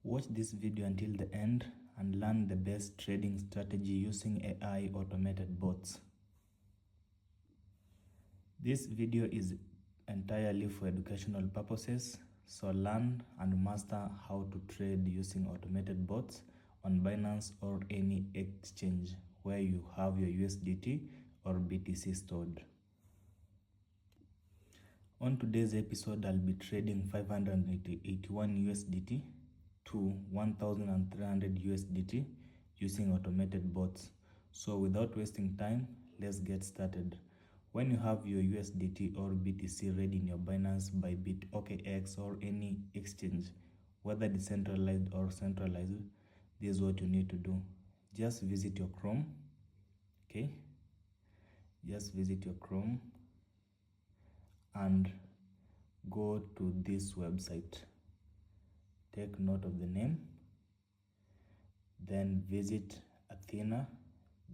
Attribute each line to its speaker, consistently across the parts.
Speaker 1: Watch this video until the end and learn the best trading strategy using AI automated bots. This video is entirely for educational purposes, so learn and master how to trade using automated bots on Binance or any exchange where you have your USDT or BTC stored. On today's episode, I'll be trading 581 USDT to 1,300 USDT using automated bots. So without wasting time, let's get started. When you have your USDT or BTC ready in your Binance, Bybit, OKX or any exchange, whether decentralized or centralized, this is what you need to do. Just visit your Chrome, okay? Just visit your Chrome and go to this website. Take note of the name, then visit Athena,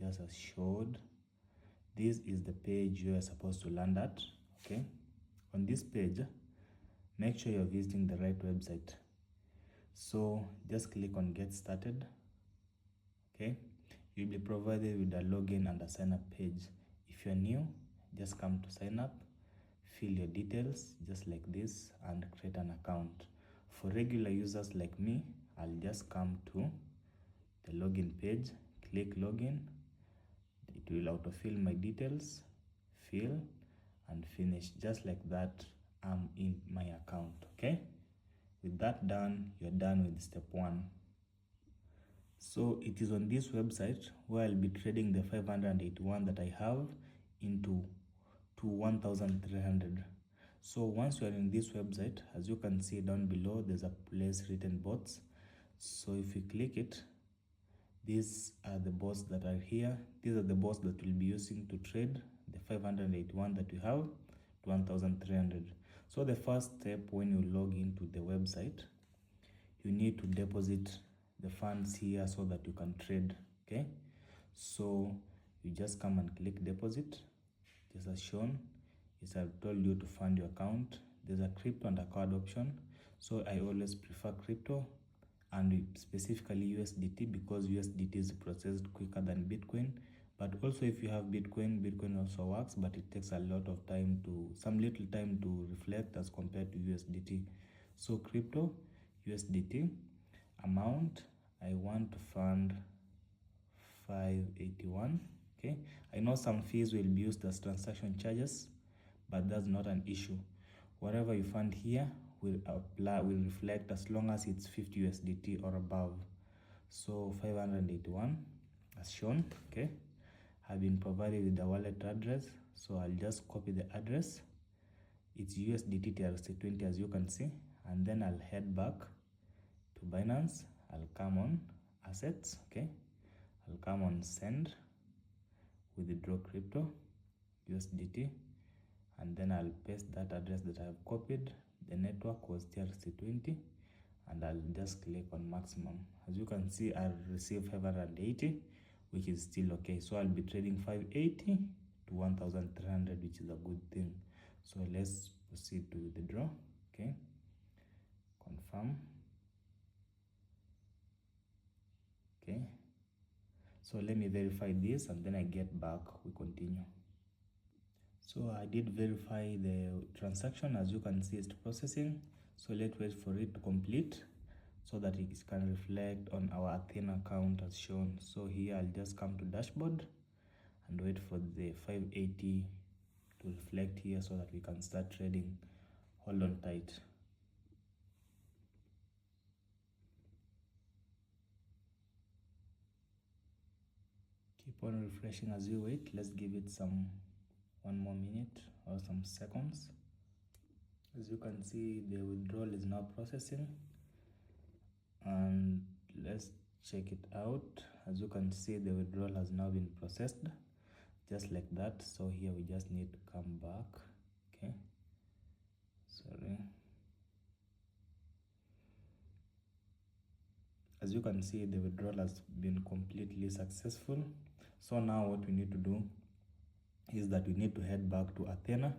Speaker 1: just as showed. This is the page you are supposed to land at, okay? On this page, make sure you're visiting the right website. So just click on Get Started, okay? You'll be provided with a login and a sign up page. If you're new, just come to sign up, fill your details just like this and create an account. For regular users like me, I'll just come to the login page, click login. It will autofill my details, fill and finish. Just like that, I'm in my account, okay? With that done, you're done with step one. So it is on this website where I'll be trading the 581 that I have into 1,300. So once you are in this website, as you can see down below, there's a place written bots. So if you click it, these are the bots that are here. These are the bots that we'll be using to trade the 581 that we have to 1,300. So the first step, when you log into the website, you need to deposit the funds here so that you can trade, okay? So you just come and click deposit, just as shown. As I've told you to fund your account, there's a crypto and a card option. So I always prefer crypto and specifically USDT because USDT is processed quicker than Bitcoin. But also if you have Bitcoin also works, but it takes a lot of time some little time to reflect as compared to USDT. So crypto, USDT, amount, I want to fund 581, okay? I know some fees will be used as transaction charges, but that's not an issue. Whatever you fund here will reflect as long as it's 50 USDT or above. So 581 as shown, okay? I've been provided with the wallet address, so I'll just copy the address. It's USDT TRC20 as you can see, and then I'll head back to Binance. I'll come on assets, okay? I'll come on send, withdraw crypto, USDT, and then I'll paste that address that I have copied. The network was TRC20, and I'll just click on maximum. As you can see, I'll receive 580, which is still okay. So I'll be trading 580 to 1,300, which is a good thing. So let's proceed to withdraw, okay? Confirm, okay? So let me verify this and then I get back, we continue. So I did verify the transaction. As you can see, it's processing. So let's wait for it to complete so that it can reflect on our Athena account as shown. So here I'll just come to dashboard and wait for the 580 to reflect here so that we can start trading. Hold on tight. Keep on refreshing as you wait. Let's give it one more minute or some seconds. As you can see, the withdrawal is now processing, and let's check it out. As you can see, the withdrawal has now been processed just like that. So here we just need to come back, okay? Sorry. As you can see, the withdrawal has been completely successful. So now what we need to do is that we need to head back to Athena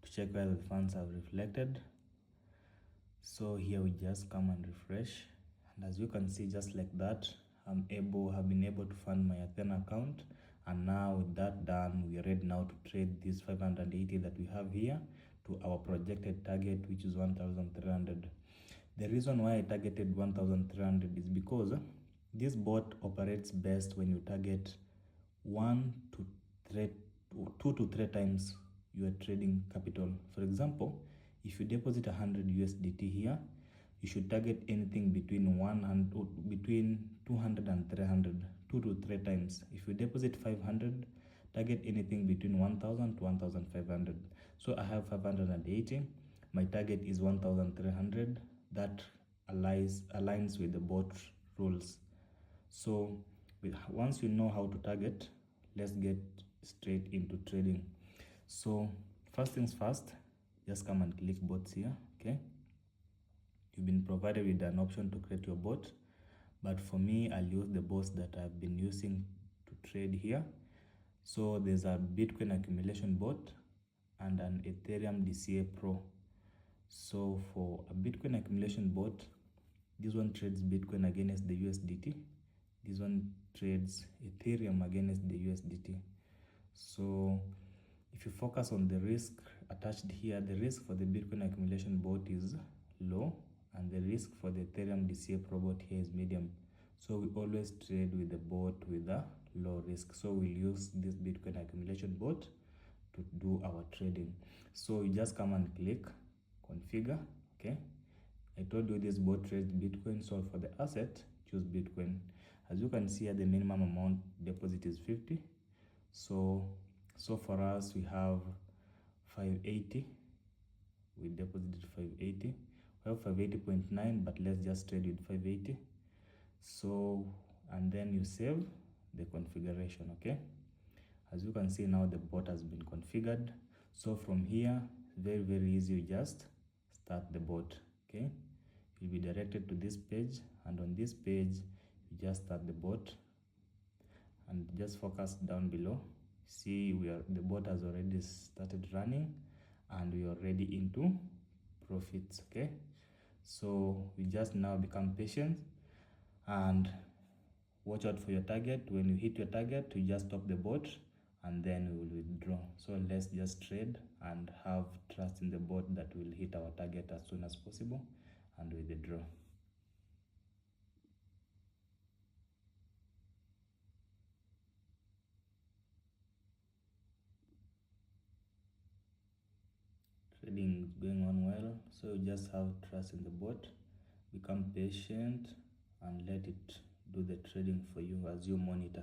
Speaker 1: to check whether the funds have reflected. So here we just come and refresh, And as you can see, just like that, have been able to fund my Athena account. And now with that done, we are ready now to trade this 580 that we have here to our projected target, which is 1,300. The reason why I targeted 1,300 is because this bot operates best when you target 2 to 3 times your trading capital. For example, if you deposit 100 USDT here, you should target anything between 200 and 300, 2 to 3 times. If you deposit 500, target anything between 1,000 to 1,500. So I have 580. My target is 1,300. That aligns with the bot rules. So once you know how to target, let's get straight into trading. So first things first, just come and click bots here. Okay, you've been provided with an option to create your bot, but for me, I'll use the bots that I've been using to trade here. So there's a Bitcoin accumulation bot and an Ethereum DCA Pro. So for a Bitcoin accumulation bot, this one trades Bitcoin against the USDT. This one trades Ethereum against the USDT. So if you focus on the risk attached here, the risk for the Bitcoin accumulation bot is low, and the risk for the Ethereum DCA Pro bot here is medium. So we always trade with the bot with a low risk. So we'll use this Bitcoin accumulation bot to do our trading. So you just come and click configure. Okay, I told you this bot trades Bitcoin, so for the asset, choose Bitcoin. As you can see here, the minimum amount deposit is 50. So for us, we have 580. We deposited 580. We have 580.9, but let's just trade with 580. So, and then you save the configuration. Okay, as you can see now, the bot has been configured. So from here, very easy. You just start the bot. Okay, you'll be directed to this page, and on this page you just start the bot, and just focus down below. See, the bot has already started running, and we are already into profits. Okay, so we just now become patient and watch out for your target. When you hit your target, you just stop the bot, and then we will withdraw. So let's just trade and have trust in the bot that will hit our target as soon as possible, and we withdraw. Trading is going on well, so you just have trust in the bot, become patient, and let it do the trading for you as you monitor.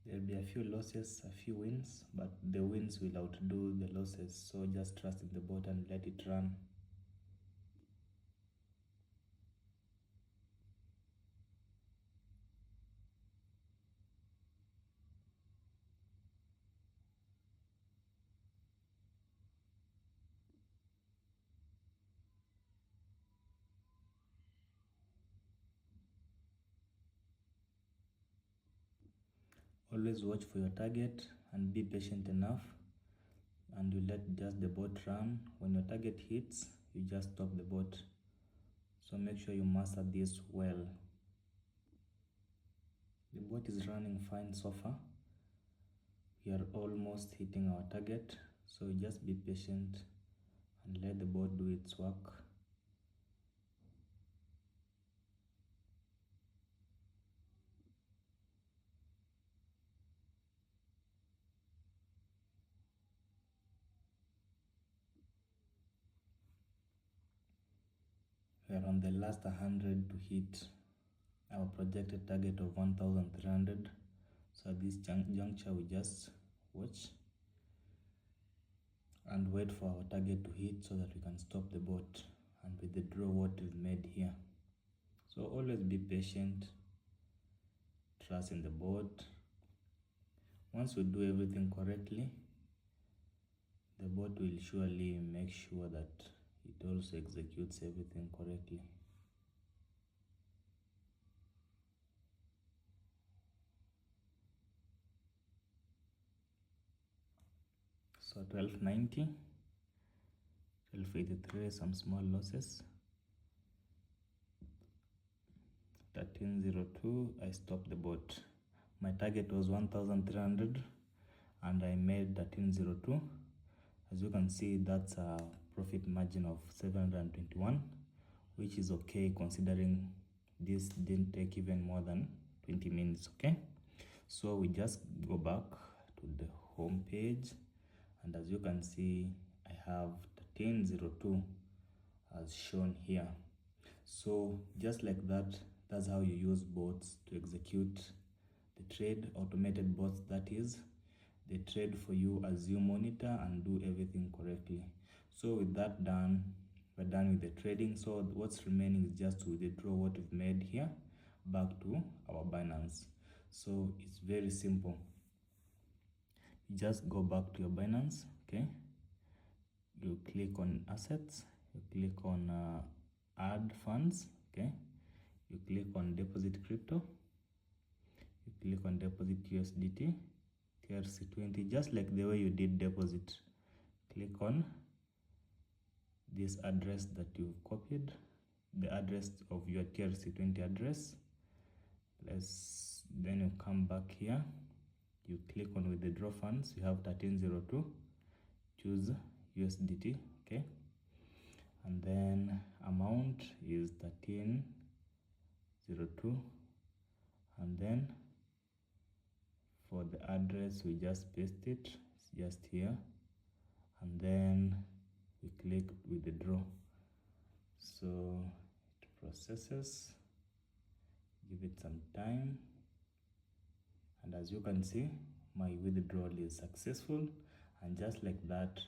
Speaker 1: There'll be a few losses, a few wins, but the wins will outdo the losses. So just trust in the bot and let it run. Always watch for your target and be patient enough, and you let just the bot run. When your target hits, you just stop the bot. So make sure you master this well. The bot is running fine so far. We are almost hitting our target, so just be patient and let the bot do its work. We are on the last 100 to hit our projected target of 1,300. So at this juncture, we just watch and wait for our target to hit so that we can stop the bot and withdraw what we've made here. So always be patient, trust in the bot. Once we do everything correctly, the bot will surely make sure that it also executes everything correctly. So 1290, 1283, some small losses. 1302, I stopped the bot. My target was 1300 and I made 1302. As you can see, that's a profit margin of 721, which is okay considering this didn't take even more than 20 minutes. Okay, so we just go back to the home page, and as you can see, I have 1302 as shown here. So just like that, that's how you use bots to execute the trade, automated bots that is. They trade for you as you monitor and do everything correctly. So with that done, we're done with the trading. So what's remaining is just to withdraw what we've made here back to our Binance. So it's very simple. You just go back to your Binance, okay? You click on assets, you click on add funds, okay? You click on deposit crypto, you click on deposit USDT, TRC20, just like the way you did deposit. Click on this address that you've copied, the address of your TRC20 address. Then you come back here, you click on withdraw funds, you have 1302, choose USDT, okay? And then amount is 1302, and then for the address we just paste it, it's just here, and then we click withdraw. So it processes, give it some time, and as you can see, my withdrawal is successful. And just like that,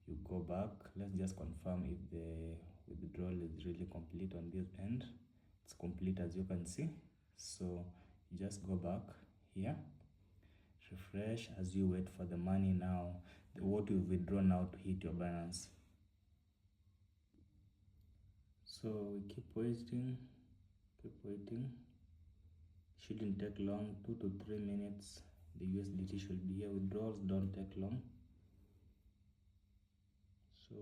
Speaker 1: you go back. Let's just confirm if the withdrawal is really complete on this end. It's complete, as you can see. So you just go back here, refresh as you wait for the money now, what you withdraw now to hit your balance. So we keep waiting. Shouldn't take long, 2 to 3 minutes. The USDT should be here. Withdrawals don't take long. So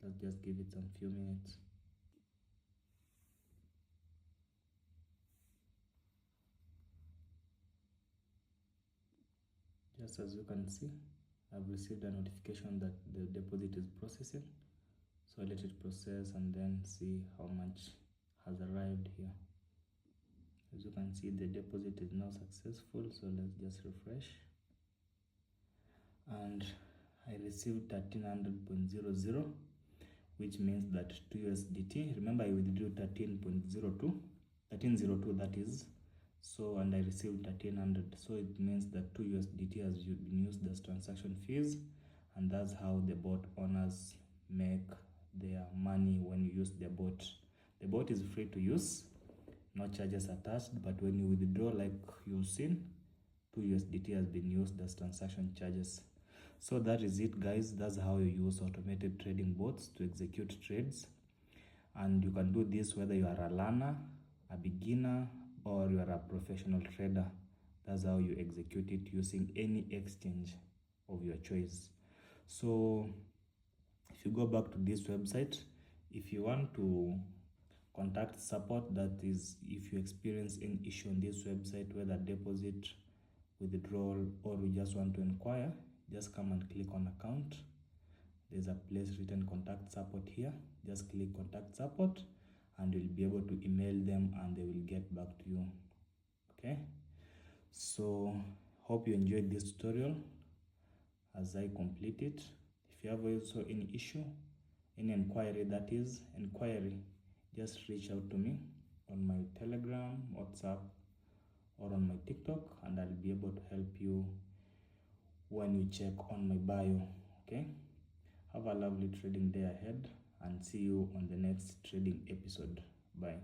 Speaker 1: let's just give it some few minutes. Just as you can see, I've received a notification that the deposit is processing. So let it process and then see how much has arrived here. As you can see, the deposit is now successful. So let's just refresh. And I received 1300.00, which means that 2 USDT. Remember, I withdrew 1302 that is. So, and I received 1300. So it means that 2 USDT has been used as transaction fees, and that's how the bot owners make their money when you use the bot. The bot is free to use, no charges attached, but when you withdraw, like you've seen, 2 USDT has been used as transaction charges. So that is it, guys. That's how you use automated trading bots to execute trades. And you can do this whether you are a learner, a beginner, or you are a professional trader. That's how you execute it using any exchange of your choice. So if you go back to this website, if you want to contact support, that is if you experience any issue on this website, whether deposit, withdrawal, or you just want to inquire, just come and click on account. There's a place written contact support here. Just click contact support and you'll be able to email them and they will get back to you. Okay, so hope you enjoyed this tutorial as I complete it. If you have also any issue, any inquiry, just reach out to me on my Telegram, WhatsApp, or on my TikTok, and I'll be able to help you when you check on my bio. Okay, have a lovely trading day ahead and see you on the next trading episode. Bye.